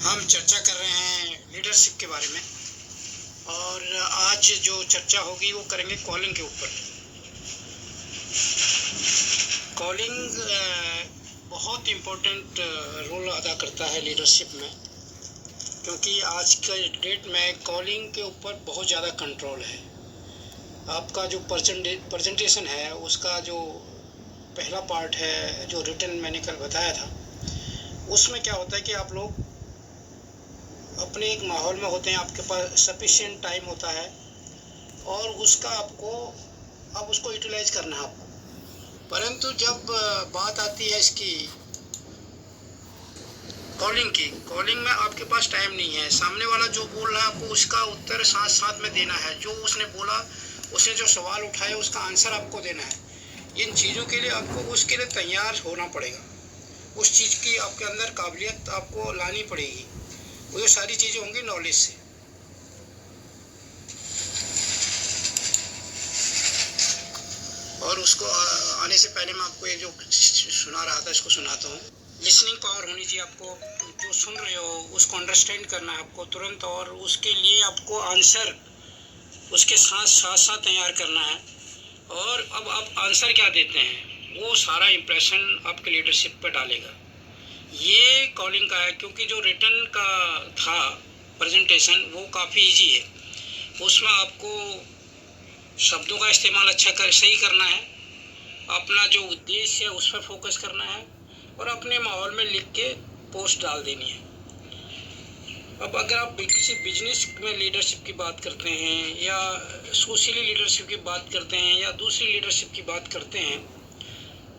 हम चर्चा कर रहे हैं लीडरशिप के बारे में। और आज जो चर्चा होगी वो करेंगे कॉलिंग के ऊपर। कॉलिंग बहुत इम्पोर्टेंट रोल अदा करता है लीडरशिप में, क्योंकि आज के डेट में कॉलिंग के ऊपर बहुत ज़्यादा कंट्रोल है। आपका जो प्रेजेंटेशन है उसका जो पहला पार्ट है, जो रिटन मैंने कल बताया था, उसमें क्या होता है कि आप लोग अपने एक माहौल में होते हैं, आपके पास सफिशिएंट टाइम होता है और उसका अब उसको यूटिलाइज करना है आपको। परंतु जब बात आती है इसकी कॉलिंग में आपके पास टाइम नहीं है। सामने वाला जो बोल रहा है आपको उसका उत्तर साथ साथ में देना है। जो उसने बोला, उसने जो सवाल उठाया उसका आंसर आपको देना है। इन चीज़ों के लिए आपको उसके लिए तैयार होना पड़ेगा। उस चीज़ की आपके अंदर काबिलियत आपको लानी पड़ेगी। वो सारी चीज़ें होंगी नॉलेज से। और उसको आने से पहले मैं आपको ये जो सुना रहा था इसको सुनाता हूँ। लिसनिंग पावर होनी चाहिए आपको। जो सुन रहे हो उसको अंडरस्टैंड करना है आपको तुरंत, और उसके लिए आपको आंसर उसके साथ साथ तैयार करना है। और अब आप आंसर क्या देते हैं वो सारा इम्प्रेशन आपके लीडरशिप पर डालेगा। ये कॉलिंग का है, क्योंकि जो रिटन का था प्रेजेंटेशन वो काफ़ी इजी है। उसमें आपको शब्दों का इस्तेमाल सही करना है, अपना जो उद्देश्य है उस पर फोकस करना है और अपने माहौल में लिख के पोस्ट डाल देनी है। अब अगर आप किसी बिजनेस में लीडरशिप की बात करते हैं या सोशली लीडरशिप की बात करते हैं या दूसरी लीडरशिप की बात करते हैं,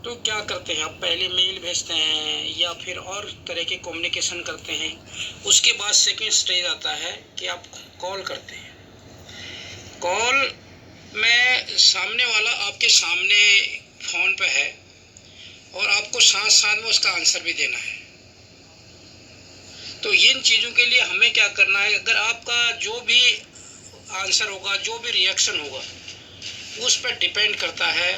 तो क्या करते हैं आप? पहले मेल भेजते हैं या फिर और तरह के कम्युनिकेशन करते हैं। उसके बाद सेकंड स्टेज आता है कि आप कॉल करते हैं। कॉल में सामने वाला आपके सामने फ़ोन पे है और आपको साथ साथ में उसका आंसर भी देना है। तो इन चीज़ों के लिए हमें क्या करना है? अगर आपका जो भी आंसर होगा, जो भी रिएक्शन होगा, उस पर डिपेंड करता है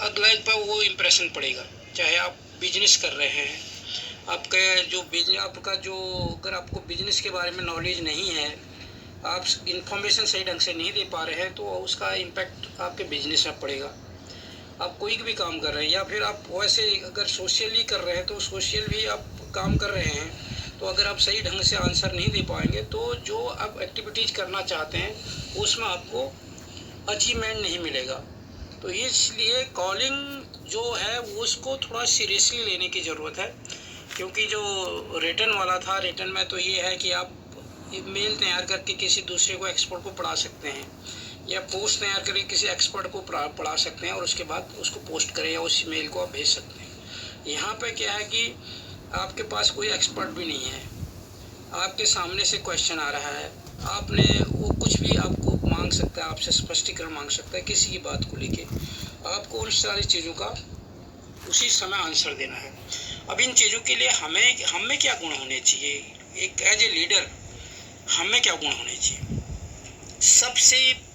अगले पर वो इम्प्रेशन पड़ेगा। चाहे आप बिजनेस कर रहे हैं, अगर आपको बिजनेस के बारे में नॉलेज नहीं है, आप इंफॉर्मेशन सही ढंग से नहीं दे पा रहे हैं, तो उसका इम्पैक्ट आपके बिजनेस में पड़ेगा। आप कोई भी काम कर रहे हैं या फिर आप वैसे अगर सोशली कर रहे हैं तो सोशल भी आप काम कर रहे हैं, तो अगर आप सही ढंग से आंसर नहीं दे पाएंगे तो जो आप एक्टिविटीज़ करना चाहते हैं उसमें आपको अचीवमेंट नहीं मिलेगा। तो इसलिए कॉलिंग जो है उसको थोड़ा सीरियसली लेने की ज़रूरत है। क्योंकि जो रिटन वाला था, रिटन में तो ये है कि आप मेल तैयार करके किसी दूसरे को एक्सपर्ट को पढ़ा सकते हैं या पोस्ट तैयार करके किसी एक्सपर्ट को पढ़ा सकते हैं और उसके बाद उसको पोस्ट करें या उस मेल को आप भेज सकते हैं। यहाँ पे क्या है कि आपके पास कोई एक्सपर्ट भी नहीं है, आपके सामने से क्वेश्चन आ रहा है, आपने वो कुछ भी आपको मांग सकता है, आपसे स्पष्टीकरण मांग सकता है किसी की बात को लेके। आपको उन सारी चीज़ों का उसी समय आंसर देना है। अब इन चीज़ों के लिए हमें क्या गुण होने चाहिए? एक एज ए लीडर हमें क्या गुण होने चाहिए?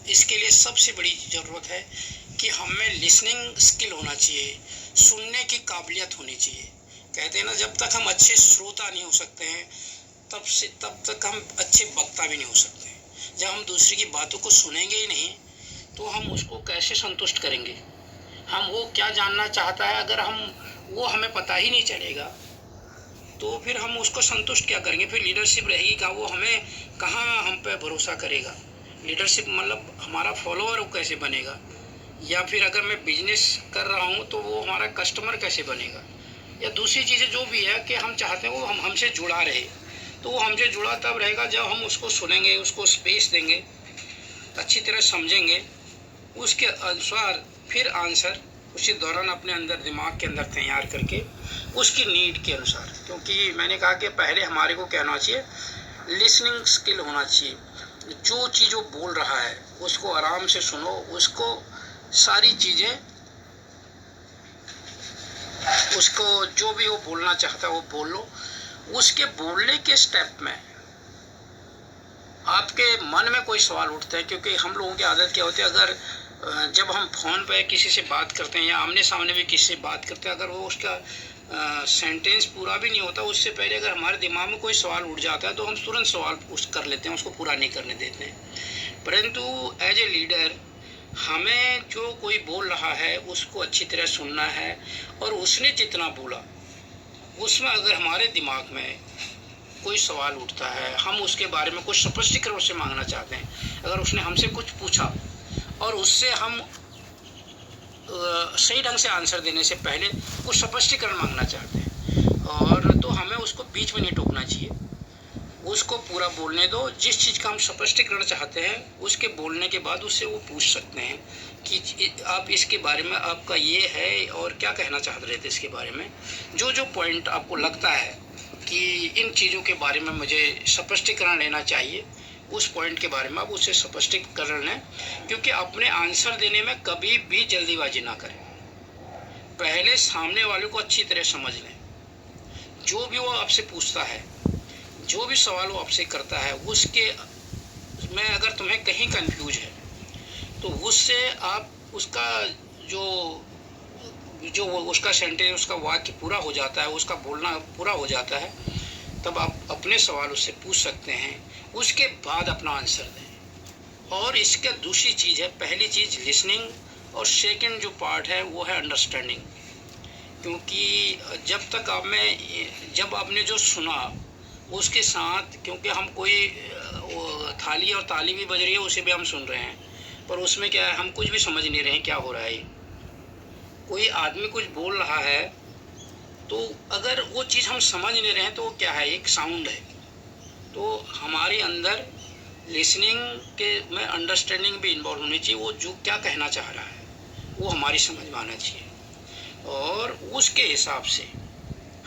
इसके लिए सबसे बड़ी ज़रूरत है कि हमें लिसनिंग स्किल होना चाहिए, सुनने की काबिलियत होनी चाहिए। कहते हैं ना, जब तक हम अच्छे श्रोता नहीं हो सकते हैं तब तक हम अच्छे वक्ता भी नहीं हो सकते। जब हम दूसरे की बातों को सुनेंगे ही नहीं तो हम उसको कैसे संतुष्ट करेंगे? हम वो क्या जानना चाहता है अगर वो हमें पता ही नहीं चलेगा तो फिर हम उसको संतुष्ट क्या करेंगे? फिर लीडरशिप रहेगी कहाँ? वो कहाँ हम पे भरोसा करेगा? लीडरशिप मतलब हमारा फॉलोअर वो कैसे बनेगा? या फिर अगर मैं बिजनेस कर रहा हूँ तो वो हमारा कस्टमर कैसे बनेगा? या दूसरी चीज़ें जो भी है कि हम चाहते हैं वो हमसे जुड़ा रहे, तो वो हमसे जुड़ा तब रहेगा जब हम उसको सुनेंगे, उसको स्पेस देंगे, अच्छी तरह समझेंगे, उसके अनुसार फिर आंसर उसी दौरान अपने अंदर दिमाग के अंदर तैयार करके उसकी नीड के अनुसार। क्योंकि मैंने कहा कि पहले हमारे को क्या होना चाहिए? लिसनिंग स्किल होना चाहिए। जो चीज़ वो बोल रहा है उसको आराम से सुनो, उसको सारी चीज़ें, उसको जो भी वो बोलना चाहता है वो बोल लो। उसके बोलने के स्टेप में आपके मन में कोई सवाल उठते हैं, क्योंकि हम लोगों की आदत क्या होती है, अगर जब हम फ़ोन पे किसी से बात करते हैं या आमने सामने भी किसी से बात करते हैं, अगर वो उसका सेंटेंस पूरा भी नहीं होता उससे पहले अगर हमारे दिमाग में कोई सवाल उठ जाता है तो हम तुरंत सवाल कर लेते हैं, उसको पूरा नहीं करने देते हैं। परंतु एज ए लीडर हमें जो कोई बोल रहा है उसको अच्छी तरह सुनना है, और उसने जितना बोला उसमें अगर हमारे दिमाग में कोई सवाल उठता है, हम उसके बारे में कुछ स्पष्टीकरण उससे मांगना चाहते हैं, अगर उसने हमसे कुछ पूछा और उससे हम सही ढंग से आंसर देने से पहले कुछ स्पष्टीकरण मांगना चाहते हैं, और तो हमें उसको बीच में नहीं टोकना चाहिए, उसको पूरा बोलने दो। जिस चीज़ का हम स्पष्टीकरण चाहते हैं उसके बोलने के बाद उससे वो पूछ सकते हैं कि आप इसके बारे में आपका ये है और क्या कहना चाहते रहे थे इसके बारे में। जो जो पॉइंट आपको लगता है कि इन चीज़ों के बारे में मुझे स्पष्टीकरण लेना चाहिए, उस पॉइंट के बारे में आप उससे स्पष्टीकरण लें, क्योंकि अपने आंसर देने में कभी भी जल्दीबाजी ना करें। पहले सामने वाले को अच्छी तरह समझ लें। जो भी वो आपसे पूछता है, जो भी सवाल वो आपसे करता है, उसके में अगर तुम्हें कहीं कंफ्यूज है तो उससे आप उसका जो जो उसका सेंटेंस, उसका वाक्य पूरा हो जाता है, उसका बोलना पूरा हो जाता है, तब आप अपने सवाल उससे पूछ सकते हैं, उसके बाद अपना आंसर दें। और इसका दूसरी चीज़ है, पहली चीज़ लिसनिंग, और सेकंड जो पार्ट है वो है अंडरस्टैंडिंग। क्योंकि जब आपने जो सुना उसके साथ, क्योंकि हम कोई थाली और ताली भी बज रही है उसे भी हम सुन रहे हैं, पर उसमें क्या है, हम कुछ भी समझ नहीं रहे हैं क्या हो रहा है। कोई आदमी कुछ बोल रहा है तो अगर वो चीज़ हम समझ नहीं रहे हैं तो वो क्या है, एक साउंड है। तो हमारे अंदर लिसनिंग के में अंडरस्टैंडिंग भी इन्वॉल्व होनी चाहिए। वो जो क्या कहना चाह रहा है वो हमारी समझ में आना चाहिए, और उसके हिसाब से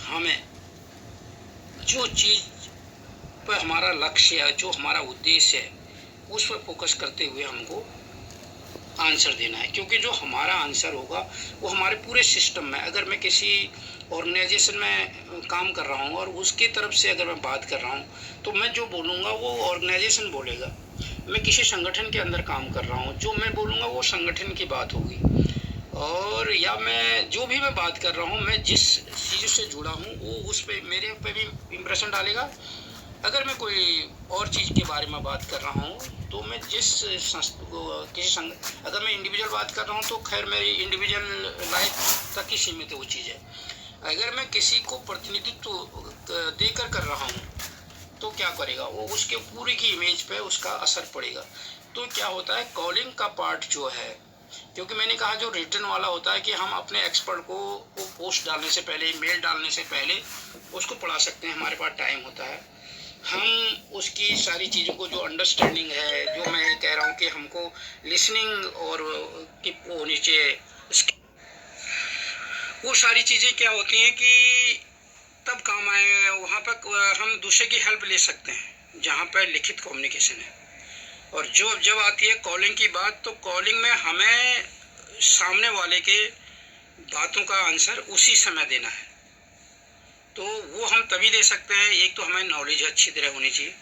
हमें जो चीज़ पर हमारा लक्ष्य है, जो हमारा उद्देश्य है, उस पर फोकस करते हुए हमको आंसर देना है। क्योंकि जो हमारा आंसर होगा वो हमारे पूरे सिस्टम में, अगर मैं किसी ऑर्गेनाइजेशन में काम कर रहा हूँ और उसकी तरफ से अगर मैं बात कर रहा हूँ तो मैं जो बोलूँगा वो ऑर्गेनाइजेशन बोलेगा। मैं किसी संगठन के अंदर काम कर रहा हूँ, जो मैं बोलूँगा वो संगठन की बात होगी। और या मैं जो भी मैं बात कर रहा हूँ, मैं जिस चीज़ से जुड़ा हूँ वो उस पर मेरे पे भी इम्प्रेशन डालेगा। अगर मैं कोई और चीज़ के बारे में बात कर रहा हूँ तो मैं अगर मैं इंडिविजुअल बात कर रहा हूँ तो खैर मेरी इंडिविजुअल लाइफ तक ही सीमित है वो चीज़ है। अगर मैं किसी को प्रतिनिधित्व देकर कर रहा हूँ तो क्या करेगा वो, उसके पूरी की इमेज पे उसका असर पड़ेगा। तो क्या होता है, कॉलिंग का पार्ट जो है, क्योंकि मैंने कहा जो रिटर्न वाला होता है कि हम अपने एक्सपर्ट को पोस्ट डालने से पहले, मेल डालने से पहले उसको पढ़ा सकते हैं, हमारे पास टाइम होता है। हम उसकी सारी चीज़ों को, जो अंडरस्टैंडिंग है, जो मैं कह रहा हूँ कि हमको लिसनिंग और की होनी चाहिए, वो सारी चीज़ें क्या होती हैं कि तब काम आए। वहाँ पर हम दूसरे की हेल्प ले सकते हैं जहाँ पर लिखित कम्युनिकेशन है। और जब आती है कॉलिंग की बात, तो कॉलिंग में हमें सामने वाले के बातों का आंसर उसी समय देना है। तो वो हम तभी दे सकते हैं, एक तो हमें नॉलेज अच्छी तरह होनी चाहिए।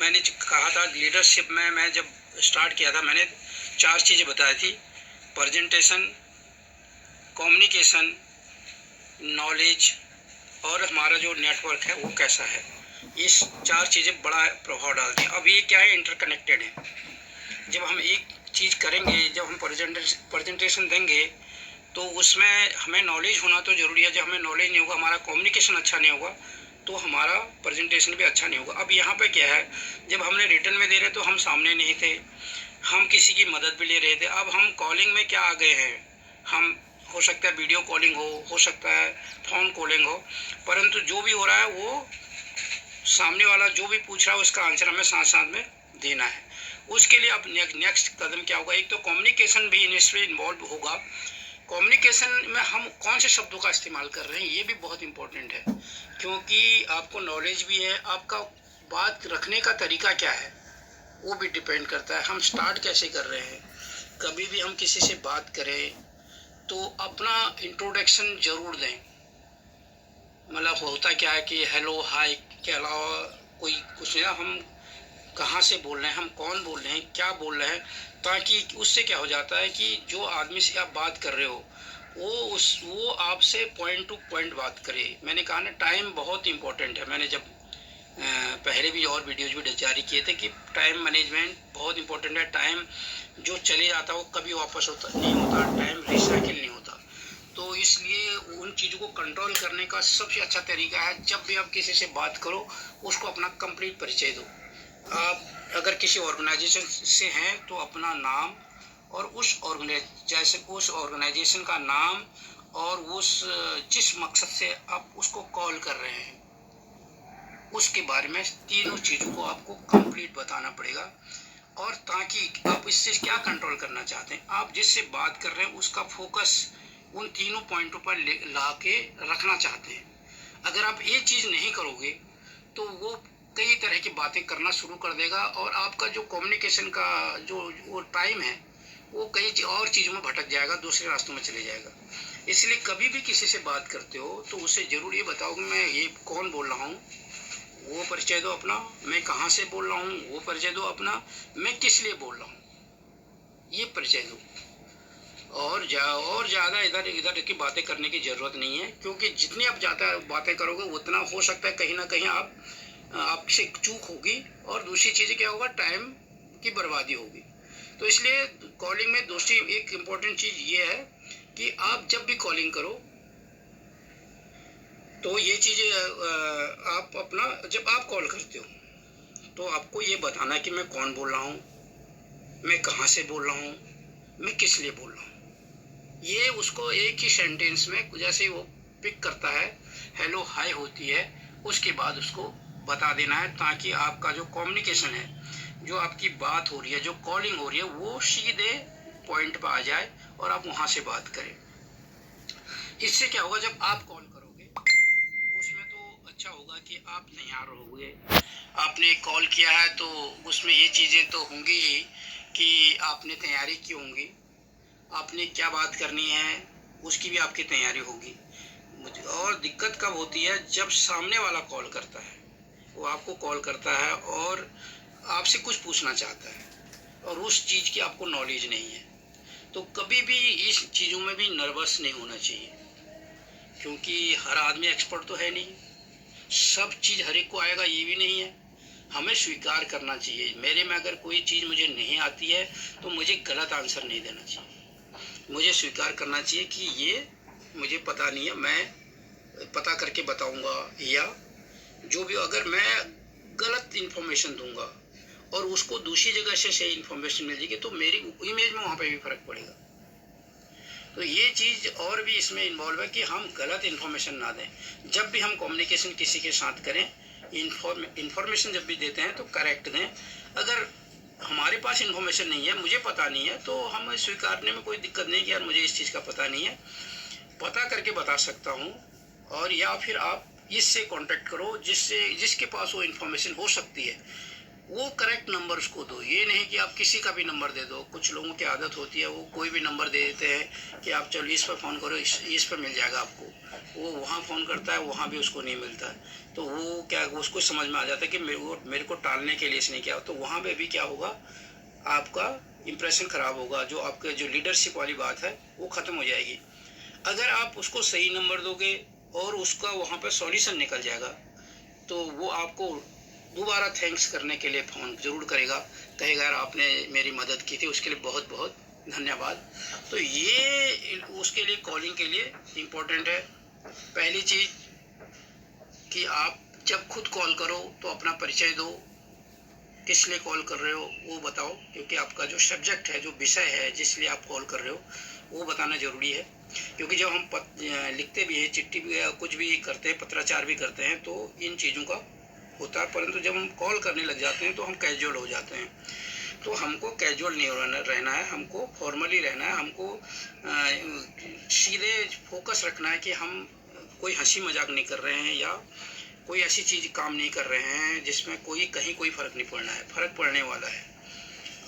मैंने कहा था लीडरशिप में, मैं जब स्टार्ट किया था मैंने 4 चीज़ें बताई थी: प्रेजेंटेशन, कम्युनिकेशन, नॉलेज, और हमारा जो नेटवर्क है वो कैसा है। इस 4 चीज़ें बड़ा प्रभाव डालती हैं। अब ये क्या है, इंटरकनेक्टेड है। जब हम एक चीज़ करेंगे, जब हम प्रेजेंटेशन देंगे तो उसमें हमें नॉलेज होना तो ज़रूरी है। जब हमें नॉलेज नहीं होगा, हमारा कम्युनिकेशन अच्छा नहीं होगा, तो हमारा प्रेजेंटेशन भी अच्छा नहीं होगा। अब यहाँ पे क्या है, जब हमने रिटर्न में दे रहे तो हम सामने नहीं थे, हम किसी की मदद भी ले रहे थे। अब हम कॉलिंग में क्या आ गए हैं, हम हो सकता है वीडियो कॉलिंग हो सकता है फ़ोन कॉलिंग हो, परंतु जो भी हो रहा है वो सामने वाला जो भी पूछ रहा है उसका आंसर हमें साथ साथ में देना है। उसके लिए अब नेक्स्ट कदम क्या होगा, एक तो कम्युनिकेशन भी इसमें इन्वॉल्व होगा। कम्युनिकेशन में हम कौन से शब्दों का इस्तेमाल कर रहे हैं ये भी बहुत इम्पोर्टेंट है, क्योंकि आपको नॉलेज भी है, आपका बात रखने का तरीका क्या है वो भी डिपेंड करता है। हम स्टार्ट कैसे कर रहे हैं। कभी भी हम किसी से बात करें तो अपना इंट्रोडक्शन ज़रूर दें। मतलब होता क्या है कि हेलो हाय के अलावा कोई कुछ नहीं, हम कहाँ से बोल रहे हैं, हम कौन बोल रहे हैं, क्या बोल रहे हैं, ताकि उससे क्या हो जाता है कि जो आदमी से आप बात कर रहे हो वो आपसे पॉइंट टू पॉइंट बात करे। मैंने कहा ना, टाइम बहुत इंपॉर्टेंट है। मैंने जब पहले भी और वीडियोज भी जारी किए थे कि टाइम मैनेजमेंट बहुत इंपॉर्टेंट है। टाइम जो चले जाता है वो कभी वापस नहीं होता, टाइम रिसाइकिल नहीं होता। तो इसलिए उन चीज़ों को कंट्रोल करने का सबसे अच्छा तरीका है, जब भी आप किसी से बात करो उसको अपना कंप्लीट परिचय दो। आप अगर किसी ऑर्गेनाइजेशन से हैं तो अपना नाम और उस ऑर्गेनाइजेशन का नाम और जिस मकसद से आप उसको कॉल कर रहे हैं उसके बारे में तीनों चीज़ों को आपको कंप्लीट बताना पड़ेगा। और ताकि आप इससे क्या कंट्रोल करना चाहते हैं, आप जिससे बात कर रहे हैं उसका फोकस उन तीनों पॉइंटों पर ला के रखना चाहते हैं। अगर आप ये चीज़ नहीं करोगे तो वो कई तरह की बातें करना शुरू कर देगा और आपका जो कम्युनिकेशन का वो टाइम है वो कई और चीज़ों में भटक जाएगा, दूसरे रास्तों में चले जाएगा। इसलिए कभी भी किसी से बात करते हो तो उसे ज़रूर ये बताओ कि मैं ये कौन बोल रहा हूँ, वो परिचय दो अपना। मैं कहाँ से बोल रहा हूँ वो परिचय दो अपना। मैं किस लिए बोल रहा हूँ ये परिचय दो। और ज़्यादा इधर इधर की बातें करने की ज़रूरत नहीं है, क्योंकि जितनी आप ज़्यादा बातें करोगे उतना हो सकता है कहीं ना कहीं आपसे चूक होगी और दूसरी चीज़ क्या होगा, टाइम की बर्बादी होगी। तो इसलिए कॉलिंग में दूसरी एक इम्पोर्टेंट चीज़ ये है कि आप जब भी कॉलिंग करो तो ये चीज़ें आप अपना, जब आप कॉल करते हो तो आपको ये बताना है कि मैं कौन बोल रहा हूँ, मैं कहाँ से बोल रहा हूँ, मैं किस लिए बोल रहा हूँ। ये उसको एक ही सेंटेंस में जैसे वो पिक करता है, हेलो हाय होती है, उसके बाद उसको बता देना है, ताकि आपका जो कम्युनिकेशन है, जो आपकी बात हो रही है, जो कॉलिंग हो रही है, वो सीधे पॉइंट पर आ जाए और आप वहाँ से बात करें। इससे क्या होगा, जब आप कॉल करोगे उसमें तो अच्छा होगा कि आप तैयार रहोगे। आपने कॉल किया है तो उसमें ये चीज़ें तो होंगी ही कि आपने तैयारी की होंगी, आपने क्या बात करनी है उसकी भी आपकी तैयारी होगी। और दिक्कत कब होती है, जब सामने वाला कॉल करता है, वो आपको कॉल करता है और आपसे कुछ पूछना चाहता है और उस चीज़ की आपको नॉलेज नहीं है। तो कभी भी इस चीज़ों में भी नर्वस नहीं होना चाहिए, क्योंकि हर आदमी एक्सपर्ट तो है नहीं, सब चीज़ हर एक को आएगा ये भी नहीं है। हमें स्वीकार करना चाहिए, मेरे में अगर कोई चीज़ मुझे नहीं आती है तो मुझे गलत आंसर नहीं देना चाहिए। मुझे स्वीकार करना चाहिए कि ये मुझे पता नहीं है, मैं पता करके बताऊंगा, या जो भी अगर मैं गलत इन्फॉर्मेशन दूंगा और उसको दूसरी जगह से सही इन्फॉर्मेशन मिल जाएगी तो मेरी इमेज में वहाँ पे भी फ़र्क पड़ेगा। तो ये चीज़ और भी इसमें इन्वॉल्व है कि हम गलत इन्फॉर्मेशन ना दें। जब भी हम कम्युनिकेशन किसी के साथ करें, इन्फॉर्मेशन जब भी देते हैं तो करेक्ट दें। अगर हमारे पास इन्फॉर्मेशन नहीं है, मुझे पता नहीं है, तो हम स्वीकारने में कोई दिक्कत नहीं कि यार मुझे इस चीज़ का पता नहीं है, पता करके बता सकता हूँ। और या फिर आप इससे कांटेक्ट करो जिसके पास वो इन्फॉर्मेशन हो सकती है, वो करेक्ट नंबर उसको दो। ये नहीं कि आप किसी का भी नंबर दे दो। कुछ लोगों की आदत होती है, वो कोई भी नंबर दे देते हैं कि आप चलो इस पर फ़ोन करो, इस पर मिल जाएगा आपको। वो वहाँ फ़ोन करता है, वहाँ भी उसको नहीं मिलता है। तो वो क्या, उसको समझ में आ जाता है कि मेरे को टालने के लिए इसने किया। तो वहाँ पे भी क्या होगा, आपका इंप्रेशन ख़राब होगा, जो आपके जो लीडरशिप वाली बात है वो ख़त्म हो जाएगी। अगर आप उसको सही नंबर दोगे और उसका वहाँ पर सॉल्यूशन निकल जाएगा तो वो आपको दोबारा थैंक्स करने के लिए फ़ोन ज़रूर करेगा, कहेगा यार आपने मेरी मदद की थी, उसके लिए बहुत बहुत धन्यवाद। तो ये उसके लिए कॉलिंग के लिए इम्पोर्टेंट है। पहली चीज़ कि आप जब खुद कॉल करो तो अपना परिचय दो, किस लिए कॉल कर रहे हो वो बताओ, क्योंकि आपका जो सब्जेक्ट है, जो विषय है जिस लिए आप कॉल कर रहे हो वो बताना ज़रूरी है। क्योंकि जब हम लिखते भी हैं, चिट्ठी भी कुछ भी करते हैं, पत्राचार भी करते हैं, तो इन चीज़ों का होता है, परंतु जब हम कॉल करने लग जाते हैं तो हम कैजुअल हो जाते हैं। तो हमको कैजुअल नहीं रहना है, हमको फॉर्मली रहना है, हमको सीधे फोकस रखना है कि हम कोई हंसी मजाक नहीं कर रहे हैं या कोई ऐसी चीज़ काम नहीं कर रहे हैं जिसमें कहीं कोई फ़र्क नहीं पड़ना है। फ़र्क पड़ने वाला है,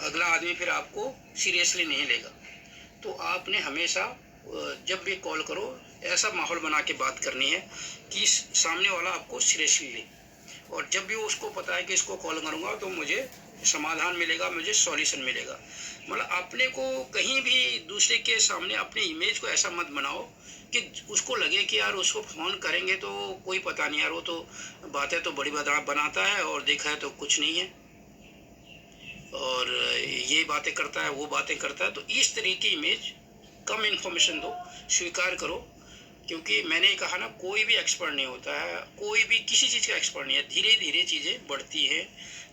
अगला आदमी फिर आपको सीरियसली नहीं लेगा। तो आपने हमेशा जब भी कॉल करो ऐसा माहौल बना के बात करनी है कि सामने वाला आपको सीरियसली ले, और जब भी उसको पता है कि इसको कॉल करूँगा तो मुझे समाधान मिलेगा, मुझे सॉल्यूशन मिलेगा। मतलब अपने को कहीं भी दूसरे के सामने अपने इमेज को ऐसा मत बनाओ कि उसको लगे कि यार उसको फ़ोन करेंगे तो कोई पता नहीं यार, वो तो बातें तो बड़ी बनाता है और देखा है तो कुछ नहीं है, और ये बातें करता है वो बातें करता है। तो इस तरह की इमेज, कम इन्फॉर्मेशन दो, स्वीकार करो। क्योंकि मैंने कहा ना, कोई भी एक्सपर्ट नहीं होता है, कोई भी किसी चीज़ का एक्सपर्ट नहीं है। धीरे धीरे चीज़ें बढ़ती हैं,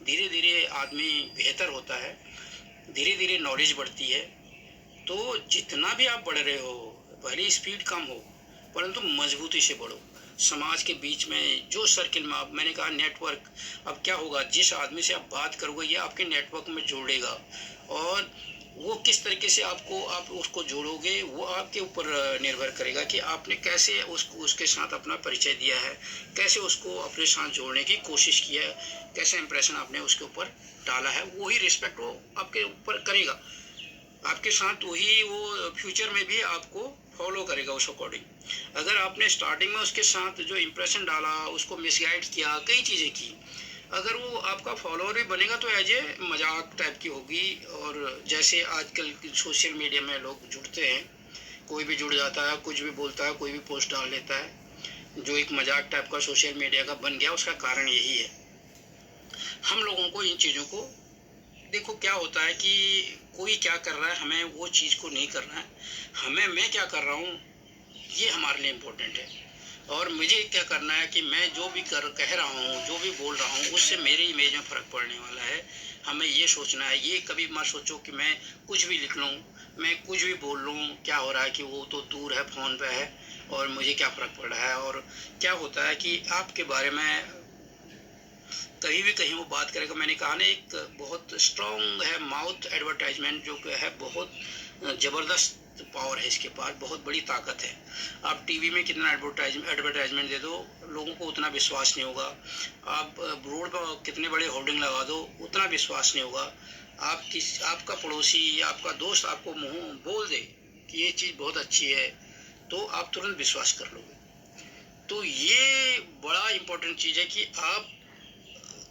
धीरे धीरे आदमी बेहतर होता है, धीरे धीरे नॉलेज बढ़ती है। तो जितना भी आप बढ़ रहे हो, भले स्पीड कम हो परंतु मजबूती से बढ़ो। समाज के बीच में जो सर्किल में आप, मैंने कहा नेटवर्क, अब क्या होगा, जिस आदमी से आप बात करोगे ये आपके नेटवर्क में जोड़ेगा, और वो किस तरीके से आप उसको जोड़ोगे वो आपके ऊपर निर्भर करेगा कि आपने कैसे उसके साथ अपना परिचय दिया है, कैसे उसको अपने साथ जोड़ने की कोशिश की है, कैसे इंप्रेशन आपने उसके ऊपर डाला है। वही रिस्पेक्ट वो आपके ऊपर करेगा आपके साथ, वही वो फ्यूचर में भी आपको फॉलो करेगा उस अकॉर्डिंग। अगर आपने स्टार्टिंग में उसके साथ जो इम्प्रेशन डाला, उसको मिसगाइड किया, कई चीज़ें की, अगर वो आपका फॉलोअर भी बनेगा तो एज ए मजाक टाइप की होगी। और जैसे आजकल सोशल मीडिया में लोग जुड़ते हैं, कोई भी जुड़ जाता है, कुछ भी बोलता है, कोई भी पोस्ट डाल लेता है, जो एक मजाक टाइप का सोशल मीडिया का बन गया, उसका कारण यही है। हम लोगों को इन चीज़ों को, देखो क्या होता है कि कोई क्या कर रहा है, हमें वो चीज़ को नहीं करना है, हमें मैं क्या कर रहा हूँ ये हमारे लिए इम्पोर्टेंट है। और मुझे क्या करना है कि मैं जो भी कह रहा हूँ, जो भी बोल रहा हूँ, उससे मेरी इमेज में फ़र्क पड़ने वाला है। हमें ये सोचना है, ये कभी मत सोचो कि मैं कुछ भी लिख लूँ, मैं कुछ भी बोल लूँ, क्या हो रहा है कि वो तो दूर है, फ़ोन पे है, और मुझे क्या फ़र्क पड़ रहा है। और क्या होता है कि आपके बारे में कहीं भी कहीं वो बात करेगा। मैंने कहा ना, एक बहुत स्ट्रॉन्ग है माउथ एडवर्टाइजमेंट, जो है बहुत ज़बरदस्त पावर है इसके पास, बहुत बड़ी ताकत है। आप टीवी में कितना एडवर्टाइजमेंट दे दो, लोगों को उतना विश्वास नहीं होगा। आप रोड पर कितने बड़े होर्डिंग लगा दो, उतना विश्वास नहीं होगा। आपका पड़ोसी या आपका दोस्त आपको मुँह बोल दे कि ये चीज़ बहुत अच्छी है, तो आप तुरंत विश्वास कर लोगे। तो ये बड़ा इम्पोर्टेंट चीज़ है कि आप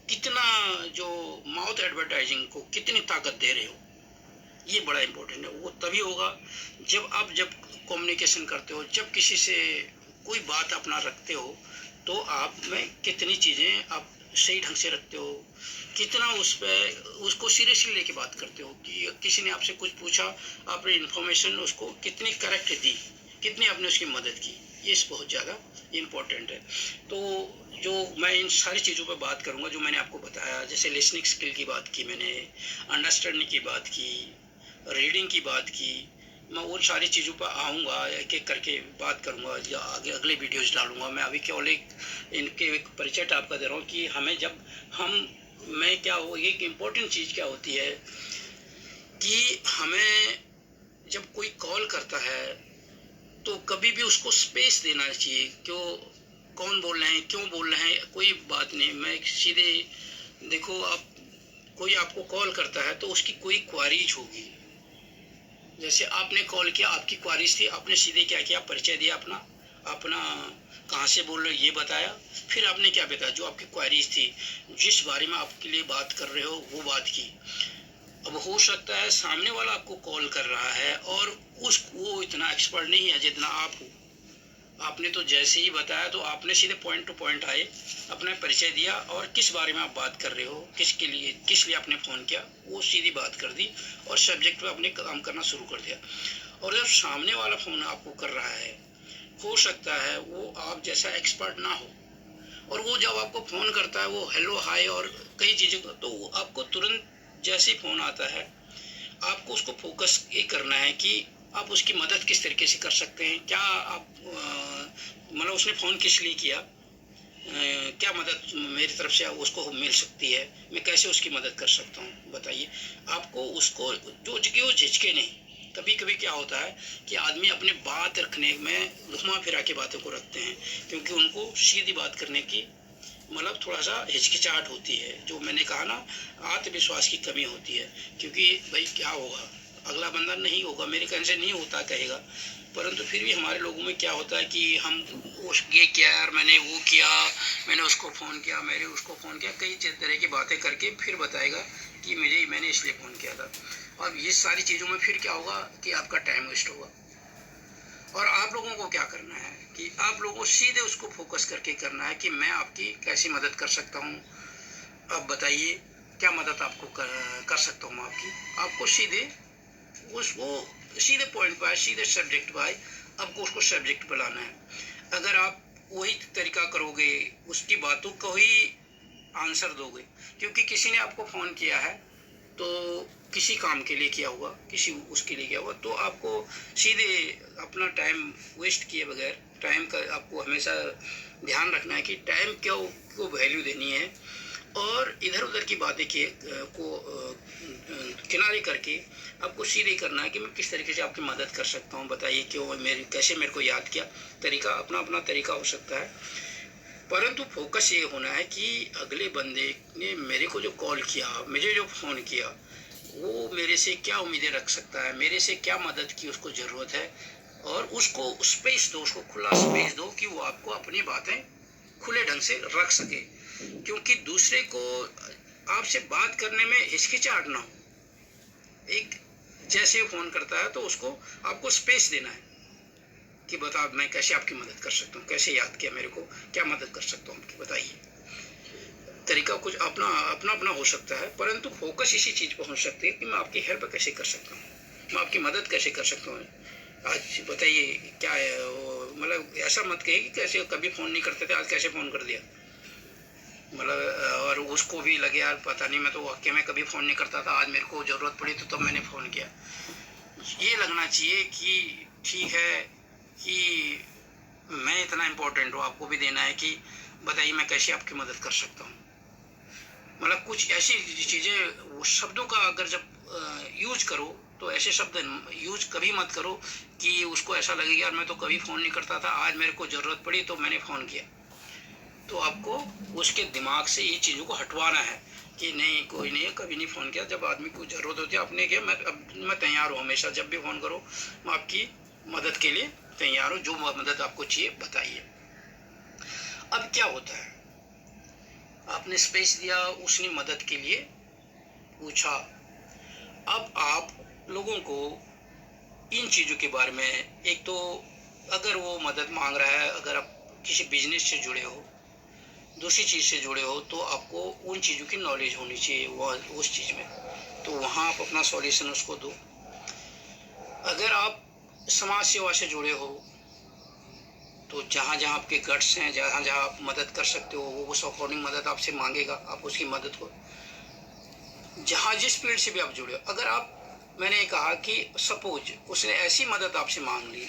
कितना, जो माउथ एडवर्टाइजिंग को कितनी ताकत दे रहे हो, ये बड़ा इम्पोर्टेंट है। वो तभी होगा जब कम्युनिकेशन करते हो, जब किसी से कोई बात अपना रखते हो, तो आप में कितनी चीज़ें आप सही ढंग से रखते हो, कितना उसको सीरियसली लेके बात करते हो, कि किसी ने आपसे कुछ पूछा, आपने इन्फॉर्मेशन उसको कितनी करेक्ट दी, कितनी आपने उसकी मदद की, ये बहुत ज़्यादा इम्पोर्टेंट है। तो जो मैं इन सारी चीज़ों पर बात करूँगा जो मैंने आपको बताया, जैसे लिसनिंग स्किल की बात की मैंने, अंडरस्टैंडिंग की बात की, रीडिंग की बात की, मैं उन सारी चीज़ों पर आऊँगा, एक एक करके बात करूँगा, या आगे अगले वीडियोज़ डालूँगा। मैं अभी केवल इनके एक परिचय आपका दे रहा हूँ कि हमें मैं क्या हो, एक इम्पोर्टेंट चीज़ क्या होती है कि हमें जब कोई कॉल करता है तो कभी भी उसको स्पेस देना चाहिए। क्यों, कौन बोल रहे हैं, क्यों बोल रहे हैं, कोई बात नहीं, मैं सीधे, देखो आप, कोई आपको कॉल करता है तो उसकी कोई क्वारीज होगी। जैसे आपने कॉल किया, आपकी क्वारीज थी, आपने सीधे क्या किया, परिचय दिया अपना अपना कहाँ से बोल रहे हो ये बताया, फिर आपने क्या बताया, जो आपकी क्वारीज थी, जिस बारे में आपके लिए बात कर रहे हो वो बात की। अब हो सकता है सामने वाला आपको कॉल कर रहा है और वो इतना एक्सपर्ट नहीं है जितना आप हो। आपने तो जैसे ही बताया तो आपने सीधे पॉइंट टू पॉइंट आए, अपना परिचय दिया, और किस बारे में आप बात कर रहे हो, किस लिए आपने फ़ोन किया, वो सीधी बात कर दी, और सब्जेक्ट पे आपने काम करना शुरू कर दिया। और जब सामने वाला फ़ोन आपको कर रहा है, हो सकता है वो आप जैसा एक्सपर्ट ना हो, और वो जब आपको फ़ोन करता है, वो हेलो हाय और कई चीज़ें, तो आपको तुरंत जैसे ही फ़ोन आता है, आपको उसको फोकस ये करना है कि आप उसकी मदद किस तरीके से कर सकते हैं। क्या आप मतलब उसने फ़ोन किस लिए किया, क्या मदद मेरी तरफ से उसको मिल सकती है, मैं कैसे उसकी मदद कर सकता हूँ, बताइए। आपको उसको वो झिझके नहीं। कभी कभी क्या होता है कि आदमी अपने बात रखने में घुमा फिरा के बातों को रखते हैं, क्योंकि उनको सीधी बात करने की मतलब थोड़ा सा हिचकिचाहट होती है, जो मैंने कहा ना, आत्मविश्वास की कमी होती है। क्योंकि भाई क्या होगा, अगला बंदा नहीं होगा, मेरे कहने से नहीं होता कहेगा, परंतु फिर भी हमारे लोगों में क्या होता है कि हम ये किया यार, मैंने वो किया, मैंने उसको फ़ोन किया, मैंने उसको फ़ोन किया, कई तरह की बातें करके फिर बताएगा कि मैंने इसलिए फ़ोन किया था। अब ये सारी चीज़ों में फिर क्या होगा कि आपका टाइम वेस्ट होगा। और आप लोगों को क्या करना है कि आप लोगों को सीधे उसको फोकस करके करना है कि मैं आपकी कैसी मदद कर सकता हूँ। अब बताइए क्या मदद आपको कर सकता हूँ आपकी। आपको सीधे उसको सीधे पॉइंट पर आए, सीधे सब्जेक्ट पर आए, आपको उसको सब्जेक्ट पर लाना है। अगर आप वही तरीका करोगे, उसकी बातों को ही आंसर दोगे, क्योंकि किसी ने आपको फ़ोन किया है तो किसी काम के लिए किया होगा, किसी उसके लिए किया होगा, तो आपको सीधे अपना टाइम वेस्ट किए बगैर, टाइम का आपको हमेशा ध्यान रखना है कि टाइम को वैल्यू देनी है, और इधर उधर की बातें को किनारे करके आपको सीधे करना है कि मैं किस तरीके से आपकी मदद कर सकता हूँ, बताइए क्यों, कैसे मेरे को याद किया। तरीका अपना अपना तरीका हो सकता है, परंतु फोकस ये होना है कि अगले बंदे ने मेरे को जो कॉल किया, मुझे जो फ़ोन किया, वो मेरे से क्या उम्मीदें रख सकता है, मेरे से क्या मदद की उसको ज़रूरत है, और उसको स्पेस दो, उसको खुला स्पेस दो कि वो आपको अपनी बातें खुले ढंग से रख सके। क्योंकि दूसरे को आपसे बात करने में हिचकिचाहट ना हो। एक जैसे फ़ोन करता है तो उसको आपको स्पेस देना है कि बता मैं कैसे आपकी मदद कर सकता हूँ, कैसे याद किया मेरे को, क्या मदद कर सकता हूँ आपकी, बताइए। तरीका कुछ अपना अपना अपना हो सकता है, परंतु फोकस इसी चीज़ पर हो सकती है कि मैं आपकी हेल्प कैसे कर सकता हूँ, मैं आपकी मदद कैसे कर सकता हूँ। आज बताइए क्या है, मतलब ऐसा मत कहिए कि कैसे कभी फ़ोन नहीं करते थे, आज कैसे फ़ोन कर दिया, मतलब और उसको भी लगे यार पता नहीं, मैं तो वाकई में कभी फ़ोन नहीं करता था, आज मेरे को ज़रूरत पड़ी तो तब मैंने फ़ोन किया। ये लगना चाहिए कि ठीक है कि मैं इतना इम्पोर्टेंट हूँ, आपको भी देना है कि बताइए मैं कैसे आपकी मदद कर सकता हूँ। मतलब कुछ ऐसी चीज़ें, शब्दों का अगर जब यूज करो तो ऐसे शब्द यूज कभी मत करो कि उसको ऐसा लगे यार मैं तो कभी फ़ोन नहीं करता था, आज मेरे को ज़रूरत पड़ी तो मैंने फ़ोन किया। तो आपको उसके दिमाग से ये चीज़ों को हटवाना है कि नहीं, कोई नहीं, कभी नहीं फ़ोन किया, जब आदमी को ज़रूरत होती है आपने किया, मैं तैयार हूँ हमेशा, जब भी फ़ोन करो मैं आपकी मदद के लिए तैयार हूँ, जो मदद आपको चाहिए बताइए। अब क्या होता है, आपने स्पेस दिया, उसने मदद के लिए पूछा। अब आप लोगों को इन चीज़ों के बारे में, एक तो अगर वो मदद मांग रहा है, अगर आप किसी बिजनेस से जुड़े हो, दूसरी चीज़ से जुड़े हो, तो आपको उन चीज़ों की नॉलेज होनी चाहिए वह उस चीज़ में, तो वहाँ आप अपना सॉल्यूशन उसको दो। अगर आप समाज सेवा से जुड़े हो तो जहाँ जहाँ आपके गट्स हैं, जहाँ जहाँ आप मदद कर सकते हो, वो उस अकॉर्डिंग मदद आपसे मांगेगा, आप उसकी मदद को, जहाँ जिस फील्ड से भी आप जुड़े हो। अगर आप, मैंने कहा कि सपोज उसने ऐसी मदद आपसे मांग ली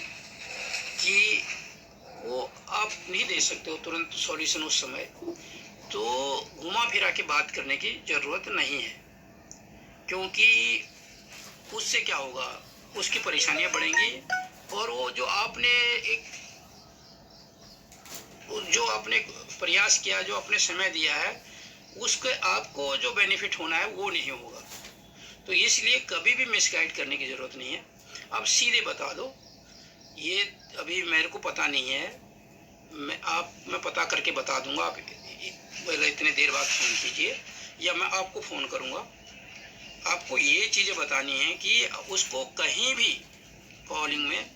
कि वो आप नहीं दे सकते हो तुरंत सॉल्यूशन उस समय, तो घुमा फिरा के बात करने की ज़रूरत नहीं है, क्योंकि उससे क्या होगा, उसकी परेशानियां बढ़ेंगी, और वो जो आपने प्रयास किया, जो आपने समय दिया है, उसके आपको जो बेनिफिट होना है वो नहीं होगा। तो इसलिए कभी भी मिसगाइड करने की ज़रूरत नहीं है, आप सीधे बता दो ये अभी मेरे को पता नहीं है, मैं पता करके बता दूंगा, आप पहले इतने देर बाद फ़ोन कीजिए या मैं आपको फ़ोन करूंगा। आपको ये चीज़ें बतानी है कि उसको कहीं भी कॉलिंग में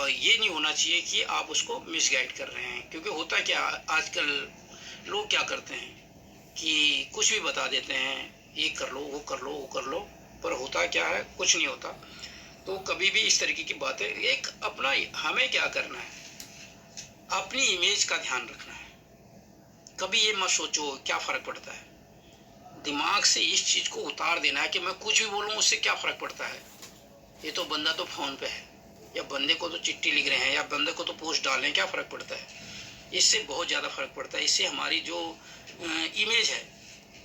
ये नहीं होना चाहिए कि आप उसको मिसगाइड कर रहे हैं, क्योंकि होता क्या आजकल लोग क्या करते हैं कि कुछ भी बता देते हैं, ये कर लो, वो कर लो, वो कर लो, पर होता क्या है, कुछ नहीं होता। तो कभी भी इस तरीके की बातें, एक अपना, हमें क्या करना है, अपनी इमेज का ध्यान रखना है। कभी ये मत सोचो क्या फ़र्क पड़ता है, दिमाग से इस चीज़ को उतार देना है कि मैं कुछ भी बोलूँ उससे क्या फ़र्क पड़ता है, ये तो बंदा तो फ़ोन पे है, या बंदे को तो चिट्ठी लिख रहे हैं, या बंदे को तो पोस्ट डाल रहे हैं, क्या फ़र्क पड़ता है। इससे बहुत ज़्यादा फ़र्क पड़ता है, इससे हमारी जो इमेज है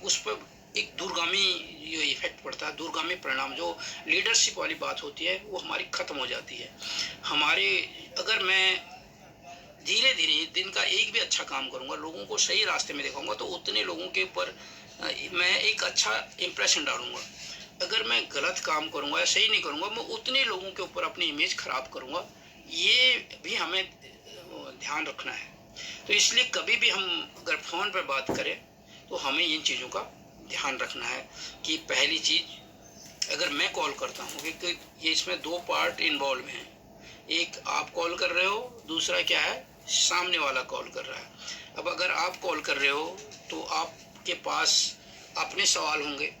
उस पर एक दूरगामी जो इफेक्ट पड़ता है, दूरगामी परिणाम, जो लीडरशिप वाली बात होती है वो हमारी ख़त्म हो जाती है। अगर मैं धीरे धीरे दिन का एक भी अच्छा काम करूंगा, लोगों को सही रास्ते में दिखाऊंगा, तो उतने लोगों के ऊपर मैं एक अच्छा इम्प्रेशन डालूंगा। अगर मैं गलत काम करूंगा या सही नहीं करूंगा, मैं उतने लोगों के ऊपर अपनी इमेज खराब करूंगा। ये भी हमें ध्यान रखना है। तो इसलिए कभी भी हम अगर फ़ोन पर बात करें तो हमें इन चीज़ों का ध्यान रखना है कि पहली चीज़ अगर मैं कॉल करता हूँ, क्योंकि ये इसमें दो पार्ट इन्वॉल्व हैं, एक आप कॉल कर रहे हो, दूसरा क्या है, सामने वाला कॉल कर रहा है। अब अगर आप कॉल कर रहे हो तो आपके पास अपने सवाल होंगे,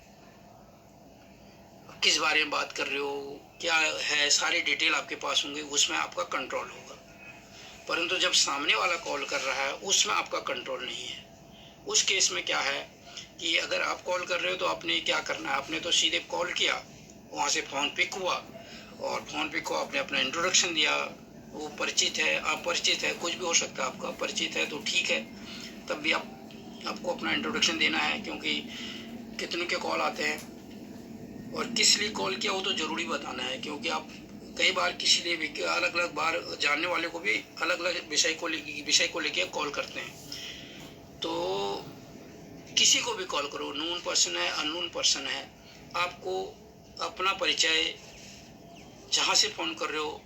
किस बारे में बात कर रहे हो, क्या है, सारी डिटेल आपके पास होंगे, उसमें आपका कंट्रोल होगा। परंतु जब सामने वाला कॉल कर रहा है उसमें आपका कंट्रोल नहीं है। उस केस में क्या है कि अगर आप कॉल कर रहे हो तो आपने क्या करना है, आपने तो सीधे कॉल किया, वहाँ से फ़ोन पिक हुआ और फ़ोन पिक को आपने अपना इंट्रोडक्शन दिया, वो परिचित है, अपरिचित है, कुछ भी हो सकता है। आपका परिचित है तो ठीक है, तब भी आपको अपना इंट्रोडक्शन देना है, क्योंकि कितने के कॉल आते हैं और किस लिए कॉल किया वो तो ज़रूरी बताना है, क्योंकि आप कई बार किसी लिए भी अलग अलग बार जानने वाले को भी अलग अलग विषय को लेके कॉल करते हैं। तो किसी को भी कॉल करो, नोन पर्सन है, अननोन पर्सन है, आपको अपना परिचय जहाँ से फ़ोन कर रहे हो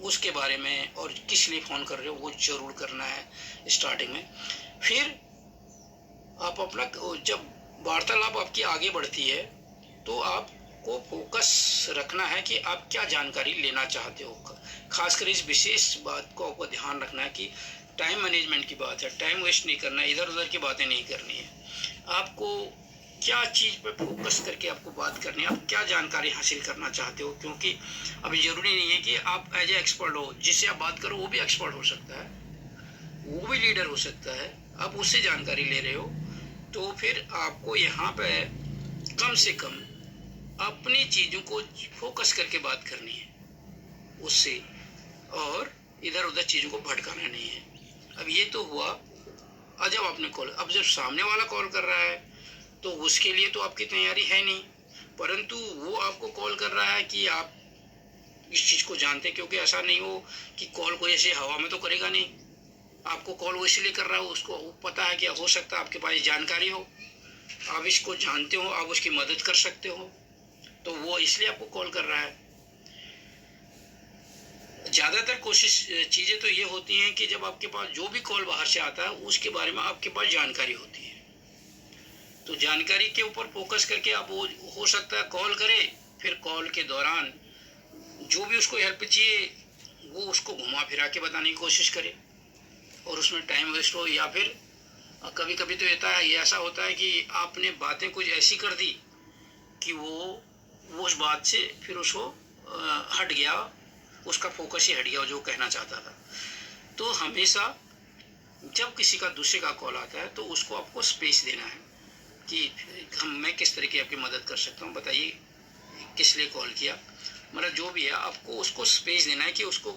उसके बारे में और किस लिए फ़ोन कर रहे हो वो ज़रूर करना है स्टार्टिंग में। फिर आप अपना, जब वार्तालाप आपकी आगे बढ़ती है तो आपको फोकस रखना है कि आप क्या जानकारी लेना चाहते हो। खासकर इस विशेष बात को आपको ध्यान रखना है कि टाइम मैनेजमेंट की बात है, टाइम वेस्ट नहीं करना है, इधर उधर की बातें नहीं करनी है। आपको क्या चीज़ पर फोकस करके आपको बात करनी है, आप क्या जानकारी हासिल करना चाहते हो, क्योंकि अभी ज़रूरी नहीं है कि आप एज ए एक्सपर्ट हो, जिससे आप बात करो वो भी एक्सपर्ट हो सकता है, वो भी लीडर हो सकता है, आप उससे जानकारी ले रहे हो। तो फिर आपको यहाँ पे कम से कम अपनी चीज़ों को फोकस करके बात करनी है उससे, और इधर उधर चीज़ों को भटकाना नहीं है। अब ये तो हुआ, और जब आपने कॉल, अब जब सामने वाला कॉल कर रहा है तो उसके लिए तो आपकी तैयारी है नहीं, परंतु वो आपको कॉल कर रहा है कि आप इस चीज़ को जानते हैं, क्योंकि ऐसा नहीं हो कि कॉल को ऐसे हवा में तो करेगा नहीं, आपको कॉल वो इसलिए कर रहा है, उसको पता है कि हो सकता है आपके पास जानकारी हो, आप इसको जानते हो, आप उसकी मदद कर सकते हो, तो वो इसलिए आपको कॉल कर रहा है। ज़्यादातर कोशिश चीज़ें तो ये होती हैं कि जब आपके पास जो भी कॉल बाहर से आता है उसके बारे में आपके पास जानकारी होती है, तो जानकारी के ऊपर फोकस करके आप वो हो सकता है कॉल करे, फिर कॉल के दौरान जो भी उसको हेल्प चाहिए वो उसको घुमा फिरा के बताने की कोशिश करे और उसमें टाइम वेस्ट हो, या फिर कभी कभी तो ये ऐसा होता है कि आपने बातें कुछ ऐसी कर दी कि वो उस बात से फिर उसको हट गया, उसका फोकस ही हट गया जो कहना चाहता था। तो हमेशा जब किसी का दूसरे का कॉल आता है तो उसको आपको स्पेस देना है कि मैं किस तरह की आपकी मदद कर सकता हूँ, बताइए किस लिए कॉल किया, मतलब जो भी है आपको उसको स्पेस देना है, कि उसको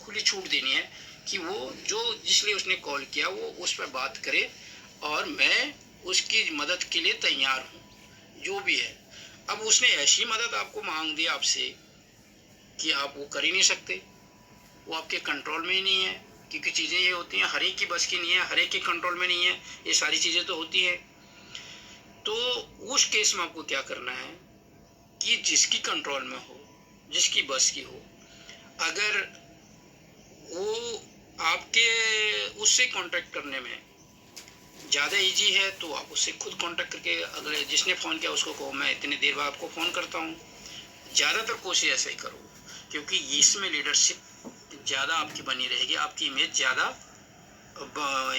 खुली छूट देनी है कि वो जो जिसलिए उसने कॉल किया वो उस पर बात करे और मैं उसकी मदद के लिए तैयार हूँ, जो भी है। अब उसने ऐसी मदद आपको मांग दी आपसे कि आप वो कर ही नहीं सकते, वो आपके कंट्रोल में ही नहीं है, क्योंकि चीज़ें ये होती हैं हर एक की बस की नहीं है, हर एक के कंट्रोल में नहीं है, ये सारी चीज़ें तो होती हैं। तो उस केस में आपको क्या करना है कि जिसकी कंट्रोल में हो, जिसकी बस की हो, अगर वो आपके उससे कांटेक्ट करने में ज़्यादा इजी है तो आप उससे खुद कांटेक्ट करके अगले जिसने फ़ोन किया उसको कहो मैं इतनी देर बाद आपको फ़ोन करता हूँ। ज़्यादातर कोशिश ऐसे ही करो, क्योंकि इसमें लीडरशिप ज़्यादा आपकी बनी रहेगी, आपकी इमेज ज़्यादा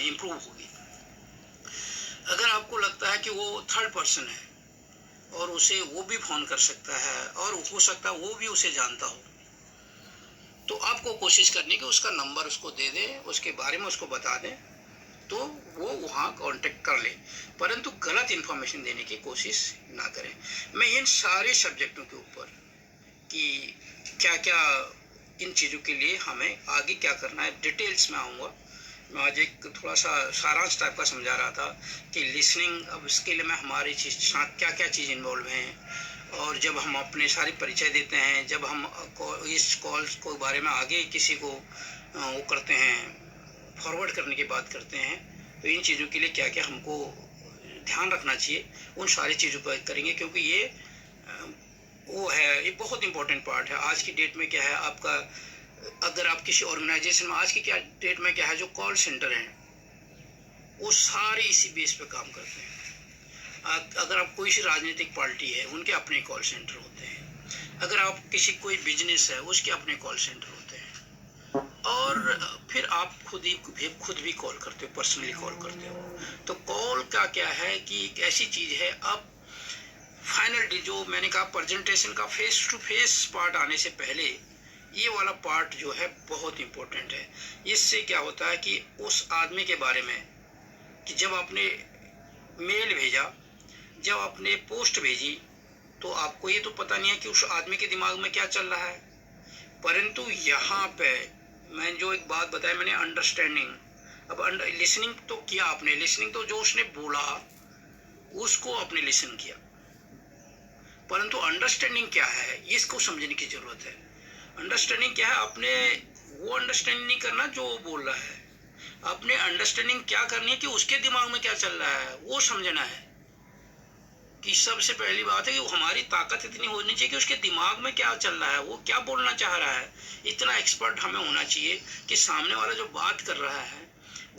इम्प्रूव होगी। अगर आपको लगता है कि वो थर्ड पर्सन है और उसे वो भी फ़ोन कर सकता है और हो सकता है वो भी उसे जानता हो, तो आपको कोशिश करनी कि उसका नंबर उसको दे दें, उसके बारे में उसको बता दें, तो वो वहाँ कांटेक्ट कर ले, परंतु गलत इन्फॉर्मेशन देने की कोशिश ना करें। मैं इन सारे सब्जेक्टों के ऊपर कि क्या क्या इन चीज़ों के लिए हमें आगे क्या करना है डिटेल्स में आऊँगा। मैं आज एक थोड़ा सा सारांश टाइप का समझा रहा था कि लिसनिंग अब स्किल में हमारी साथ क्या क्या चीज़ इन्वॉल्व हैं, और जब हम अपने सारे परिचय देते हैं, जब हम इस कॉल्स को बारे में आगे किसी को वो करते हैं, फॉरवर्ड करने की बात करते हैं, तो इन चीज़ों के लिए क्या क्या हमको ध्यान रखना चाहिए उन सारी चीज़ों पर करेंगे, क्योंकि ये वो है, ये बहुत इंपॉर्टेंट पार्ट है। आज की डेट में क्या है आपका, अगर आप किसी ऑर्गेनाइजेशन में आज की क्या डेट में क्या है, जो कॉल सेंटर हैं वो सारे इसी बेस पे काम करते हैं। अगर आप कोई सी राजनीतिक पार्टी है उनके अपने कॉल सेंटर होते हैं, अगर आप किसी कोई बिजनेस है उसके अपने कॉल सेंटर होते हैं, और फिर आप खुद भी कॉल करते हो, पर्सनली कॉल करते हो। तो कॉल का क्या है कि एक ऐसी चीज़ है, अब फाइनल जो मैंने कहा प्रेजेंटेशन का फेस टू फेस पार्ट आने से पहले ये वाला पार्ट जो है बहुत इंपॉर्टेंट है। इससे क्या होता है कि उस आदमी के बारे में, कि जब आपने मेल भेजा, जब आपने पोस्ट भेजी, तो आपको ये तो पता नहीं है कि उस आदमी के दिमाग में क्या चल रहा है। परंतु यहाँ पे मैं जो एक बात बताई मैंने, अंडरस्टैंडिंग। अब लिसनिंग तो किया आपने, लिसनिंग तो जो उसने बोला उसको आपने लिसन किया, परंतु अंडरस्टैंडिंग क्या है इसको समझने की जरूरत है। अंडरस्टैंडिंग क्या है, आपने वो अंडरस्टैंडिंग नहीं करना जो वो बोल रहा है, आपने अंडरस्टैंडिंग क्या करनी है कि उसके दिमाग में क्या चल रहा है वो समझना है। कि सबसे पहली बात है कि हमारी ताकत इतनी होनी चाहिए कि उसके दिमाग में क्या चल रहा है, वो क्या बोलना चाह रहा है। इतना एक्सपर्ट हमें होना चाहिए कि सामने वाला जो बात कर रहा है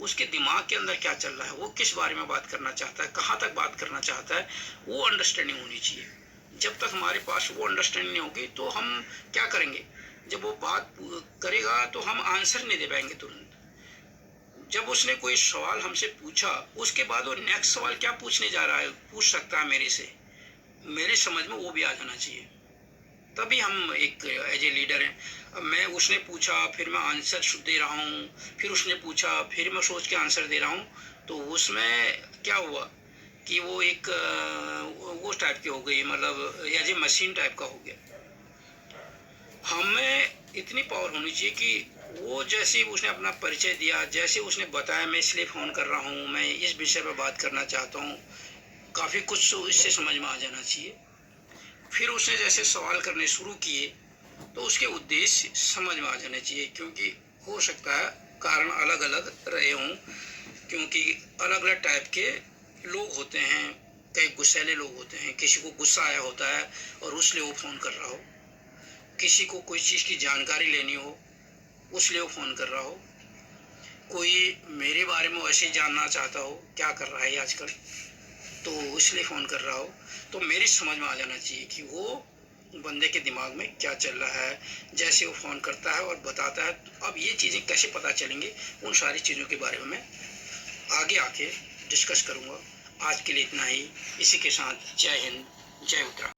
उसके दिमाग के अंदर क्या चल रहा है, वो किस बारे में बात करना चाहता है, कहाँ तक बात करना चाहता है, वो अंडरस्टैंडिंग होनी चाहिए। जब तक हमारे पास वो अंडरस्टैंडिंग नहीं होगी तो हम क्या करेंगे, जब वो बात करेगा तो हम आंसर नहीं दे पाएंगे तुरंत। जब उसने कोई सवाल हमसे पूछा, उसके बाद वो नेक्स्ट सवाल क्या पूछने जा रहा है, पूछ सकता है मेरे से, मेरे समझ में वो भी आ जाना चाहिए, तभी हम एक एज ए लीडर हैं। अब मैं, उसने पूछा फिर मैं आंसर दे रहा हूँ, फिर उसने पूछा फिर मैं सोच के आंसर दे रहा हूँ, तो उसमें क्या हुआ कि वो एक वो टाइप की हो गई, मतलब एज ए मशीन टाइप का हो गया। हमें इतनी पावर होनी चाहिए कि वो जैसे उसने अपना परिचय दिया, जैसे उसने बताया मैं इसलिए फ़ोन कर रहा हूँ, मैं इस विषय पर बात करना चाहता हूँ, काफ़ी कुछ इससे समझ में आ जाना चाहिए। फिर उसने जैसे सवाल करने शुरू किए तो उसके उद्देश्य समझ में आ जाने चाहिए, क्योंकि हो सकता है कारण अलग अलग रहे हों, क्योंकि अलग अलग टाइप के लोग होते हैं। कई गुस्सैले लोग होते हैं, किसी को गुस्सा आया होता है और उसलिए वो फ़ोन कर रहा हो, किसी को कोई चीज़ की जानकारी लेनी हो उसलिए वो फ़ोन कर रहा हो, कोई मेरे बारे में वैसे ही जानना चाहता हो क्या कर रहा है आजकल, तो इसलिए फ़ोन कर रहा हो। तो मेरी समझ में आ जाना चाहिए कि वो बंदे के दिमाग में क्या चल रहा है, जैसे वो फ़ोन करता है और बताता है। अब ये चीज़ें कैसे पता चलेंगी, उन सारी चीज़ों के बारे में मैं आगे आके डिस्कस करूँगा। आज के लिए इतना ही। इसी के साथ जय हिंद, जय उत्तराखंड।